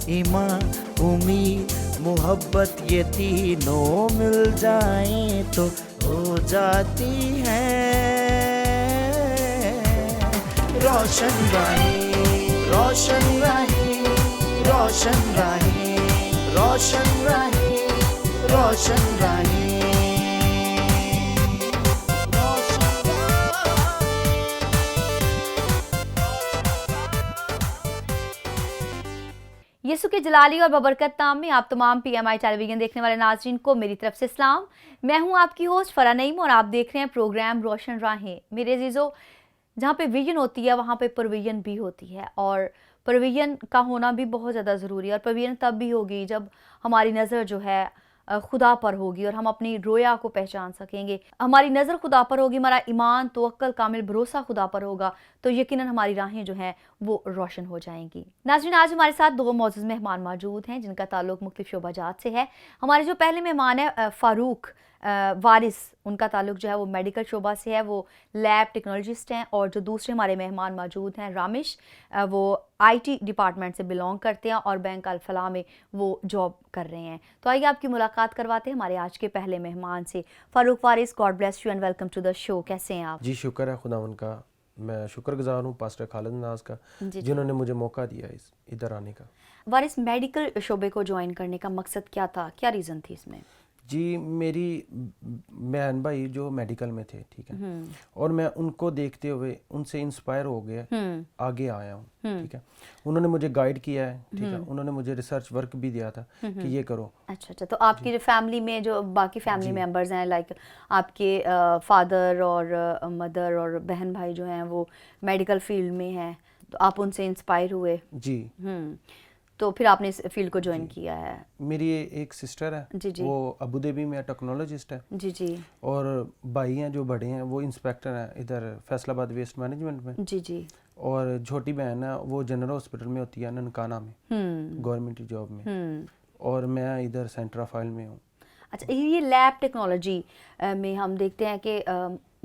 ईमान उम्मीद मोहब्बत ये तीनों मिल जाएं तो हो जाती है रोशन राहें, रोशन राहें, रोशन राहें, रोशन राहें, रोशन राहें। यसु के जलाली और बबरकत नाम में आप तमाम PMI टेलीविजन देखने वाले नाज़रीन को मेरी तरफ से सलाम। मैं हूं आपकी होस्ट फरा नईम और आप देख रहे हैं प्रोग्राम रोशन राहें। मेरे अजीज़ों, जहां पे विजन होती है वहां पे परविजन भी होती है और परविजन का होना भी बहुत ज़्यादा ज़रूरी है। और परविजन तब भी होगी जब हमारी नज़र जो है खुदा पर होगी और हम अपनी रोया को पहचान सकेंगे। हमारी नज़र खुदा पर होगी, हमारा ईमान तवक्कल कामिल भरोसा खुदा पर होगा तो यकीनन हमारी राहें जो हैं वो रोशन हो जाएंगी। नाज़रीन, आज हमारे साथ दो मौजूद मेहमान मौजूद हैं जिनका ताल्लुक मुख्तलिफ शोबाजात से है। हमारे जो पहले मेहमान है फ़ारूक वारिस, उनका ताल्लुक जो है वो मेडिकल शोबा से है, वो लैब टेक्नोलॉजिस्ट हैं। और जो दूसरे हमारे मेहमान मौजूद हैं रामिश, वो IT डिपार्टमेंट से बिलोंग करते हैं और बैंक अल-फलाह में वो जॉब कर रहे हैं। तो आइए आपकी मुलाकात करवाते हैं हमारे आज के पहले मेहमान से। Farooq Waris, God bless you and welcome to the show. कैसे हैं आप? जी शुक्र है खुदा उनका, मैं शुक्रगुजार हूँ पास्टर खालिद नाज का जिन्होंने मुझे मौका दिया इधर आने का। वारिस, मेडिकल शोबे को ज्वाइन करने का मकसद क्या था, क्या रीज़न थी इसमें? जी मेरी बहन भाई जो मेडिकल में थे, ठीक है, और मैं उनको देखते हुए उनसे इंस्पायर हो गया, आगे आया हूँ, ठीक है। उन्होंने मुझे गाइड किया है, ठीक है, उन्होंने मुझे रिसर्च वर्क भी दिया था कि ये करो। अच्छा, तो आपकी जो फैमिली में जो बाकी फैमिली मेंबर्स हैं, लाइक आपके फादर और मदर और बहन भाई जो हैं वो मेडिकल फील्ड में हैं, तो आप उनसे इंस्पायर हुए? जी। तो फिर आपने इस फील्ड को ज्वाइन किया है? मेरी एक सिस्टर है, जी जी, वो अबू धाबी में टेक्नोलॉजिस्ट है। जी जी। और भाई हैं जो बड़े हैं वो इंस्पेक्टर हैं इधर फैसलाबाद वेस्ट मैनेजमेंट में। जी जी। और छोटी बहन है वो जनरल हॉस्पिटल में होती है ननकाना में, गवर्नमेंट जॉब में। और मैं इधर सेंटर ऑफ ऑयल में हूँ। अच्छा, ये लैब टेक्नोलॉजी में हम देखते हैं कि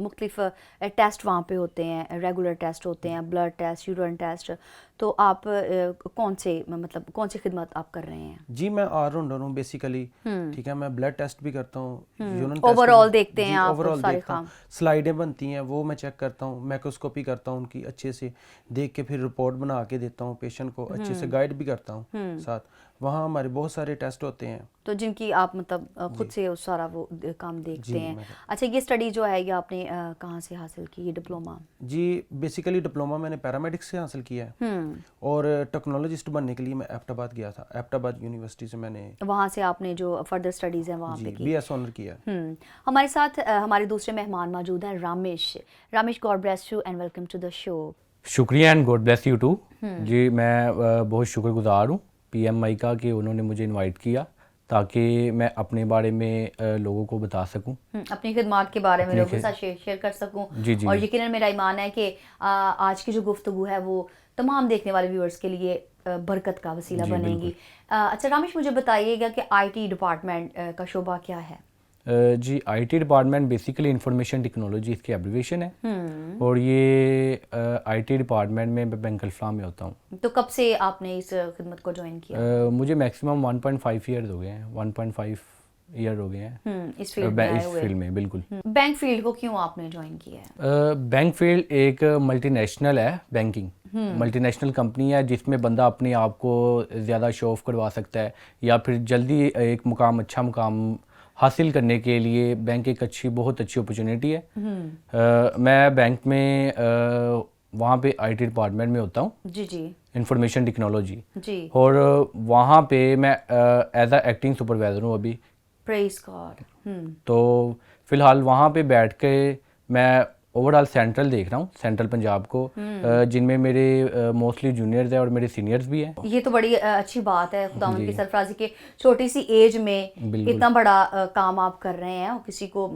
मुख्तलिफ टेस्ट वहाँ पे होते हैं, रेगुलर टेस्ट होते हैं, ब्लड टेस्ट, यूरिन टेस्ट। तो आप कौन सी खिदमत आप कर रहे हैं? जी मैं ऑलराउंडर हूँ बेसिकली, ठीक है। मैं ब्लड टेस्ट भी करता हूँ, यूरिन ओवरऑल देखते हैं आप ओवरऑल सारे देखता काम? हूँ, स्लाइडें बनती हैं वो मैं चेक करता हूँ, मैक्रोस्कोपी करता हूँ उनकी अच्छे से देख के, फिर रिपोर्ट बना के देता हूँ पेशेंट को, अच्छे से गाइड भी करता हूँ साथ। वहाँ हमारे बहुत सारे टेस्ट होते हैं तो जिनकी आप खुद से सारा वो काम देखते हैं। अच्छा, ये स्टडी जो है ये आपने कहाँ से हासिल की, ये डिप्लोमा? जी बेसिकली डिप्लोमा मैंने पैरामेडिक्स से हासिल किया है और टेक्नोलॉजिस्ट बनने के लिए मैं एबटाबाद गया था, एबटाबाद यूनिवर्सिटी से मैंने वहाँ से आपने जो फर्दर स्टडीज़ हैं वहाँ पे की? BS ऑनर किया। हमारे साथ हमारे दूसरे मेहमान मौजूद हैं Ramish. Ramish, God bless you and welcome to the show. शुक्रिया and God bless you too. जी मैं बहुत शुक्रगुजार हूँ PMI का कि उन्होंने मुझे इनवाइट किया ताकि मैं अपने बारे में लोगों को बता सकूं, अपनी खिदमत के बारे में लोगों के साथ शेयर कर सकूं। जी जी। और यकीनन मेरा ईमान है कि आज की जो गुफ्तगू है वो तमाम देखने वाले व्यूअर्स के लिए बरकत का वसीला बनेगी। अच्छा रामिश, मुझे बताइएगा कि IT डिपार्टमेंट का शोबा क्या है? जी IT department basically information technology इसकी एब्रिविएशन है और ये IT डिपार्टमेंट में मैं बैंक अल-फलाह में होता हूँ। तो कब से आपने इस खिदमत को ज्वाइन किया? मुझे मैक्सिमम 1.5 ईयर्स हो गए हैं, 1.5 ईयर हो गए हैं इस फील्ड में। बिल्कुल। बैंक फील्ड को क्यों आपने ज्वाइन किया है? बैंक फील्ड एक मल्टीनेशनल है, बैंकिंग मल्टीनेशनल कंपनी है जिसमें बंदा अपने आप को ज़्यादा शो ऑफ करवा सकता है या फिर जल्दी एक मुकाम, अच्छा मुकाम हासिल करने के लिए बैंक एक बहुत अच्छी अपॉर्चुनिटी है। मैं बैंक में वहाँ पे IT डिपार्टमेंट में होता हूँ, जी जी, इंफॉर्मेशन टेक्नोलॉजी जी। और वहाँ पे मैं एज अ एक्टिंग सुपरवाइज़र हूँ अभी। Praise God. तो फ़िलहाल वहाँ पे बैठ के मैं ओवरऑल सेंट्रल देख रहा हूँ, सेंट्रल पंजाब को, जिनमें मेरे मोस्टली जूनियर्स हैं और मेरे सीनियर्स भी हैं। ये तो बड़ी अच्छी बात है खुदावंद की सरफराजी के छोटी सी एज में इतना बड़ा काम आप कर रहे हैं और किसी को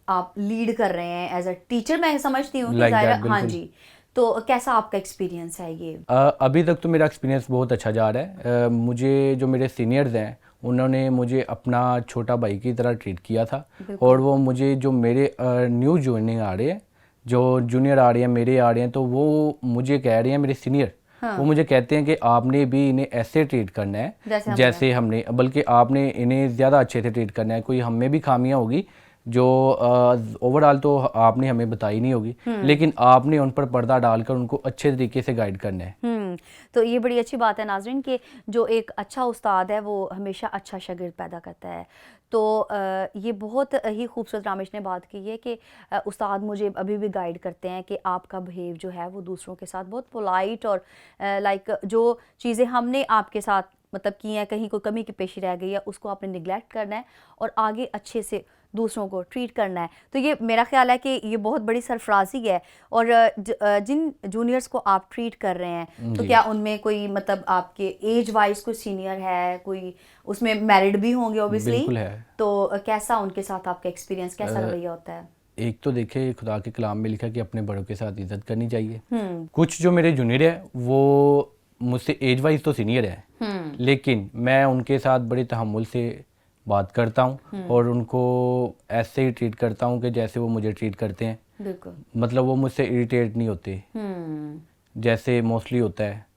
आप लीड कर रहे हैं एज अ टीचर, मैं समझती हूँ कि हाँ जी। तो कैसा आपका एक्सपीरियंस है ये? अभी तक तो मेरा एक्सपीरियंस बहुत अच्छा जा रहा है। मुझे जो मेरे सीनियर्स हैं उन्होंने मुझे अपना छोटा भाई की तरह ट्रीट किया था और वो मुझे जो मेरे न्यू ज्वाइनिंग आ रहे हैं, जो जूनियर आ रहे हैं, मेरे आ रहे हैं, तो वो मुझे कह रहे हैं, मेरे सीनियर وہ مجھے کہتے ہیں کہ آپ نے بھی انہیں ایسے ٹریٹ کرنا ہے جیسے ہم نے, بلکہ آپ نے انہیں زیادہ اچھے سے ٹریٹ کرنا ہے. کوئی ہم میں بھی خامیاں ہوگی جو اوور آل تو آپ نے ہمیں بتائی نہیں ہوگی, لیکن آپ نے ان پر پردہ ڈال کر ان کو اچھے طریقے سے گائیڈ کرنا ہے. تو یہ بڑی اچھی بات ہے ناظرین کہ جو ایک اچھا استاد ہے وہ ہمیشہ اچھا شاگرد پیدا کرتا ہے. تو یہ بہت ہی خوبصورت رامش نے بات کی ہے کہ استاد مجھے ابھی بھی گائیڈ کرتے ہیں کہ آپ کا بہیو جو ہے وہ دوسروں کے ساتھ بہت پولائٹ اور لائک جو چیزیں ہم نے آپ کے ساتھ مطلب کی ہیں, کہیں کوئی کمی کی پیشی رہ گئی ہے, اس کو آپ نے نگلیکٹ کرنا ہے اور آگے اچھے سے دوسروں کو ٹریٹ کرنا ہے. تو یہ میرا خیال ہے کہ یہ بہت بڑی سرفرازی ہے. اور جن جونیئرس کو آپ ٹریٹ کر رہے ہیں تو کیا ان میں کوئی مطلب آپ کے ایج وائز کوئی سینئر ہے, کوئی اس میں میرڈ بھی ہوں گے اوبیسلی؟ بالکل ہے. تو کیسا ان کے ساتھ آپ کا ایکسپیرینس, کیسا رویہ ہوتا ہے؟ ایک تو دیکھیں خدا کے کلام میں لکھا کہ اپنے بڑوں کے ساتھ عزت کرنی چاہیے. کچھ جو میرے جونیئر ہیں وہ مجھ سے ایج وائز تو سینئر ہیں, لیکن میں ان کے ساتھ بڑے تحمل سے بات کرتا ہوں اور ان کو ایسے ہی ٹریٹ کرتا ہوں کہ جیسے وہ مجھے ٹریٹ کرتے ہیں. بالکل. مطلب وہ مجھ سے اریٹیٹ نہیں ہوتے جیسے موسٹلی ہوتا ہے.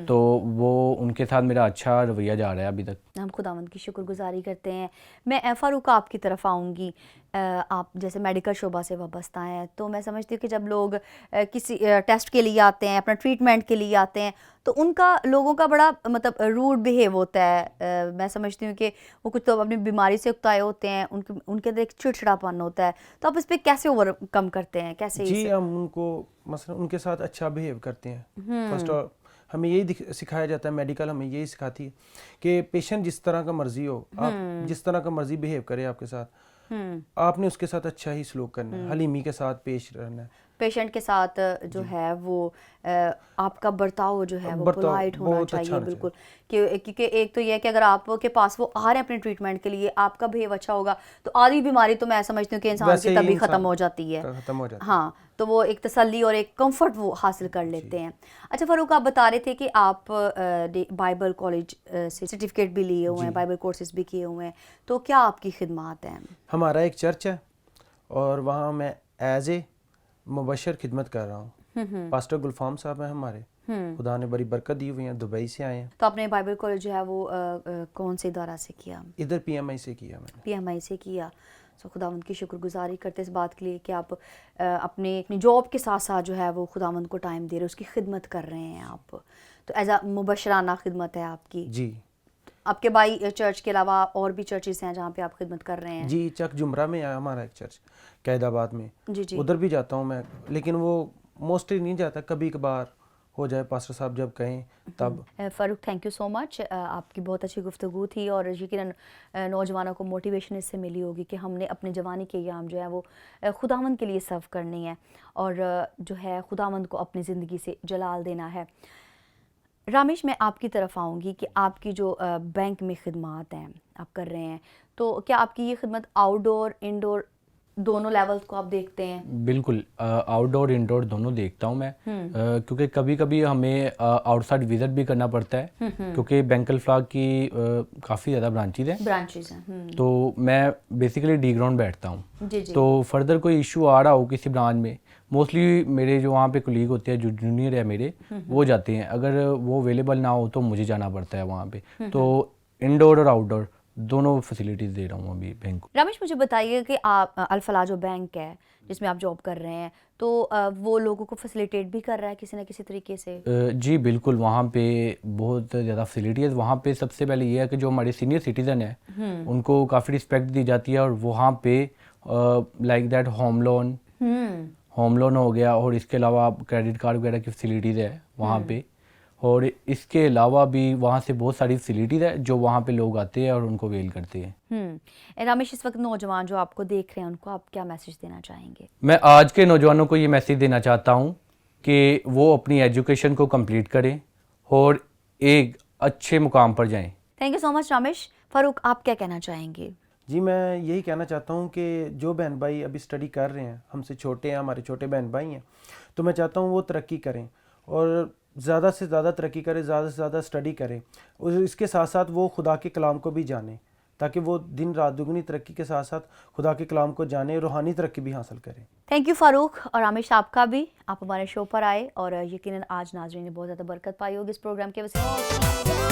تو وہ ان کے ساتھ میرا اچھا رویہ جا رہا ہے ابھی تک. ہم خداوند کی شکر گزاری کرتے ہیں. میں فاروق آپ کی طرف آؤں گی. آپ جیسے میڈیکل شعبہ سے وابستہ ہیں, تو میں سمجھتی ہوں کہ جب لوگ کسی ٹیسٹ کے لیے آتے ہیں, اپنا ٹریٹمنٹ کے لیے آتے ہیں, تو ان کا لوگوں کا بڑا مطلب روڈ بیہیو ہوتا ہے. میں سمجھتی ہوں کہ وہ کچھ تو اپنی بیماری سے اکتائے ہوتے ہیں, ان کے اندر ایک چڑچڑاپن ہوتا ہے. تو آپ اس پہ کیسے اوور کم کرتے ہیں, کیسے؟ جی ہم ان کو مثلا ان کے ساتھ اچھا بیہیو کرتے ہیں. فرسٹ آف ہمیں یہی سکھایا جاتا ہے, میڈیکل ہمیں یہی سکھاتی ہے کہ پیشنٹ جس طرح کا مرضی ہو, آپ جس طرح کا مرضی بیہیو کرے آپ کے ساتھ, آپ نے اس کے ساتھ اچھا ہی سلوک کرنا ہے, حلیمی کے ساتھ پیش رہنا ہے. پیشنٹ کے ساتھ جو ہے وہ آپ کا برتاؤ جو ہے وہ پولائٹ ہونا چاہیے. بالکل. کیونکہ ایک تو یہ ہے کہ اگر آپ کے پاس وہ آ رہے ہیں اپنے ٹریٹمنٹ کے لیے, آپ کا بہیو اچھا ہوگا تو آدھی بیماری تو میں سمجھتی ہوں کہ انسان کی تبھی ختم ہو جاتی ہے. ہاں, تو وہ ایک تسلی اور ایک کمفرٹ وہ حاصل کر لیتے ہیں. اچھا فاروق, آپ بتا رہے تھے کہ آپ بائبل کالج سے سرٹیفکیٹ بھی لیے ہوئے ہیں, بائبل کورسز بھی کیے ہوئے ہیں, تو کیا آپ کی خدمات ہیں؟ ہمارا ایک چرچ ہے اور وہاں میں ایز اے مبشر خدمت کر رہا ہوں. پاسٹر گلفام صاحب ہیں ہمارے, خدا نے بڑی برکت دی ہوئی ہیں, دبئی سے آئے ہیں. تو آپ نے بائبل کالج جو ہے وہ کون سے ادارہ سے کیا؟ ادھر پی ایم آئی سے کیا میں نے. پی ایم آئی سے کیا. سو خداوند کی شکر گزاری کرتے اس بات کے لیے کہ آپ اپنی جاب کے ساتھ ساتھ جو ہے وہ خداوند کو ٹائم دے رہے, اس کی خدمت کر رہے ہیں آپ. تو ایز اے مبشرانہ خدمت ہے آپ کی. جی. آپ کے بائی چرچ کے علاوہ اور بھی چرچز ہیں جہاں پہ آپ خدمت کر رہے ہیں؟ جی, چک جمرہ میں ہے ہمارا ایک چرچ, قید آباد میں. جی جی. ادھر بھی جاتا ہوں میں, لیکن وہ موسٹلی نہیں جاتا, کبھی کبھار ہو جائے پاسٹر صاحب جب کہیں تب. فاروق تھینک یو سو مچ. آپ کی بہت اچھی گفتگو تھی اور یقیناً نوجوانوں کو موٹیویشن اس سے ملی ہوگی کہ ہم نے اپنے جوانی کے ایام جو ہے وہ خداوند کے لیے سرو کرنی ہے اور جو ہے خداوند کو اپنی زندگی سے جلال دینا ہے. رامش, میں آپ کی طرف آؤں گی کہ آپ کی جو بینک میں خدمات ہیں آپ کر رہے ہیں, تو کیا آپ کی یہ خدمت آؤٹ ڈور انڈور دونوں لیولز کو آپ دیکھتے ہیں؟ بالکل, آؤٹ ڈور انڈور دونوں دیکھتا ہوں میں, کیونکہ کبھی کبھی ہمیں آؤٹ سائڈ وزٹ بھی کرنا پڑتا ہے, کیونکہ بینک الفلاح کی کافی زیادہ برانچز ہیں. تو میں بیسیکلی ڈی گراؤنڈ بیٹھتا ہوں. تو فردر کوئی ایشو آ رہا ہو کسی برانچ میں, موسٹلی میرے جو وہاں پہ کولیگ ہوتے ہیں جو جونیئر ہے میرے, وہ جاتے ہیں. اگر وہ اویلیبل نہ ہو تو مجھے جانا پڑتا ہے وہاں پہ. تو انڈور اور آؤٹ ڈور دونوں فیسلٹیز دے رہا ہوں ابھی بینک کو. رمیش, مجھے بتائیے کہ آپ الفلاح جو بینک ہے جس میں آپ جاب کر رہے ہیں, تو وہ لوگوں کو فیسیلیٹیٹ بھی کر رہا ہے کسی نہ کسی طریقے سے؟ جی بالکل, وہاں پہ بہت زیادہ فیسلٹیز. وہاں پہ سب سے پہلے یہ ہے کہ جو ہمارے سینئر سٹیزن ہیں ان کو کافی رسپیکٹ دی جاتی ہے, اور وہاں پہ لائک دیٹ ہوم لون ہو گیا, اور اس کے علاوہ کریڈٹ کارڈ وغیرہ کی فیسلٹیز ہے وہاں پہ. اور اس کے علاوہ بھی وہاں سے بہت ساری فیسلٹیز ہے جو وہاں پہ لوگ آتے ہیں اور ان کو ویل کرتے ہیں. رمیش, اس وقت نوجوان جو آپ کو دیکھ رہے ہیں ان کو آپ کیا میسج دینا چاہیں گے؟ میں آج کے نوجوانوں کو یہ میسج دینا چاہتا ہوں کہ وہ اپنی ایجوکیشن کو کمپلیٹ کریں اور ایک اچھے مقام پر جائیں. تھینک یو سو مچ رمیش. فاروق, آپ کیا کہنا چاہیں گے؟ جی, میں یہی کہنا چاہتا ہوں کہ جو بہن بھائی ابھی اسٹڈی کر رہے ہیں, ہم سے چھوٹے ہیں, ہمارے چھوٹے بہن بھائی ہیں, تو میں چاہتا ہوں وہ ترقی کریں اور زیادہ سے زیادہ ترقی کریں, زیادہ سے زیادہ اسٹڈی کریں, اور اس کے ساتھ ساتھ وہ خدا کے کلام کو بھی جانیں, ताकि वो दिन रात दुगनी तरक्की के साथ साथ खुदा के कलाम को जाने, रूहानी तरक्की भी हासिल करें। थैंक यू फारूक और आमिश आपका भी, आप हमारे शो पर आए और यकीनन आज नाज़रीन ने बहुत ज़्यादा बरकत पाई होगी इस प्रोग्राम के वजह से।